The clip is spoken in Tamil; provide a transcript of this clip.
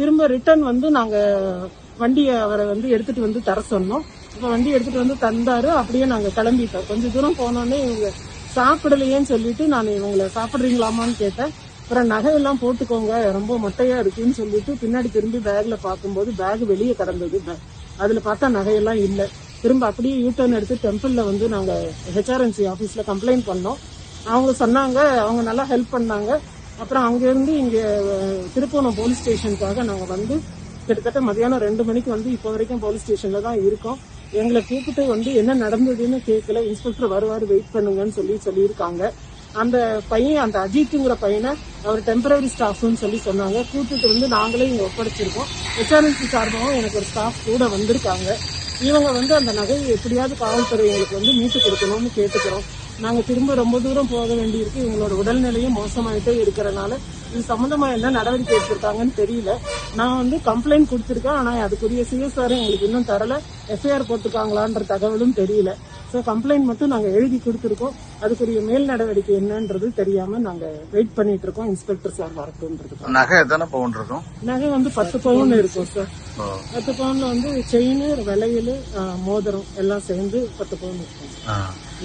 திரும்ப ரிட்டர்ன் வந்து நாங்க வண்டியை அவரை வந்து எடுத்துட்டு வந்து தர சொன்னோம். இப்ப வண்டி எடுத்துட்டு வந்து தந்தாரு. அப்படியே நாங்க கிளம்பிட்டோம். கொஞ்ச தூரம் போனோடனே இவங்க சாப்பிடலையேன்னு சொல்லிட்டு நான் இவங்களை சாப்பிடுறீங்களாமான்னு கேட்டேன். அப்புறம் நகையெல்லாம் போட்டுக்கோங்க, ரொம்ப மொட்டையா இருக்குன்னு சொல்லிட்டு பின்னாடி திரும்பி பேக்ல பாக்கும்போது பேக் வெளியே கிடந்தது. அதுல பார்த்தா நகையெல்லாம் இல்ல. திரும்ப அப்படியே யூட்டர்ன் எடுத்து டெம்பிள்ல வந்து நாங்க ஹெச்ஆர்என்சி ஆபீஸ்ல கம்ப்ளைண்ட் பண்ணோம். அவங்க சொன்னாங்க, அவங்க நல்லா ஹெல்ப் பண்ணாங்க. அப்புறம் அங்க இருந்து இங்க திருப்பூணம் போலீஸ் ஸ்டேஷனுக்காக நாங்க வந்து கிட்டத்தட்ட மதியானம் 2 மணிக்கு வந்து இப்ப வரைக்கும் போலீஸ் ஸ்டேஷன்ல தான் இருக்கோம். எங்களை கூப்பிட்டு வந்து என்ன நடந்ததுன்னு கேட்கல, இன்ஸ்பெக்டர் வருவாரு, வெயிட் பண்ணுங்கன்னு சொல்லியிருக்காங்க. அந்த பையன், அந்த அஜித்துங்கிற பையனை அவர் டெம்பரரி ஸ்டாஃப்னு சொன்னாங்க. கூப்பிட்டு வந்து நாங்களே இங்க ஒப்படைச்சிருக்கோம். ஹெச்ஆர்என்சி சார்பாகவும் எனக்கு ஒரு ஸ்டாஃப் கூட வந்திருக்காங்க. இவங்க வந்து அந்த நகையை எப்படியாவது காவல்துறை எங்களுக்கு வந்து மீட்டு கொடுக்கணும்னு கேட்டுக்கிறோம். நாங்க திரும்ப ரொம்ப தூரம் போக வேண்டியிருக்கு. இவங்களோட உடல்நிலையும் மோசமாயிட்டே இருக்கிறனால இது சம்பந்தமா என்ன நடவடிக்கை எடுத்திருக்காங்கன்னு தெரியல. நான் வந்து கம்ப்ளைண்ட் கொடுத்திருக்கேன். ஆனா அதுக்குரிய சிஎஸ்ஆர் எங்களுக்கு இன்னும் தரல. எஃப்ஐஆர் போட்டுருக்காங்களான்ற தகவலும் தெரியல. சோ கம்ப்ளைண்ட் மட்டும் நாங்க எழுதி கொடுத்திருக்கோம். அதுக்குரிய மேல் நடவடிக்கை என்னன்றது தெரியாம நாங்க வெயிட் பண்ணிட்டு இருக்கோம். இன்ஸ்பெக்டர் சார் வரட்டும்ன்றது. நகை எத்தனை பவுன் இருக்கும்? நகை வந்து 10 பவுன் இருக்கும் சார். 10 பவுன்ல வந்து செயின், வளையல், மோதிரம் எல்லாம் சேர்ந்து 10 பவுன் இருக்கும்.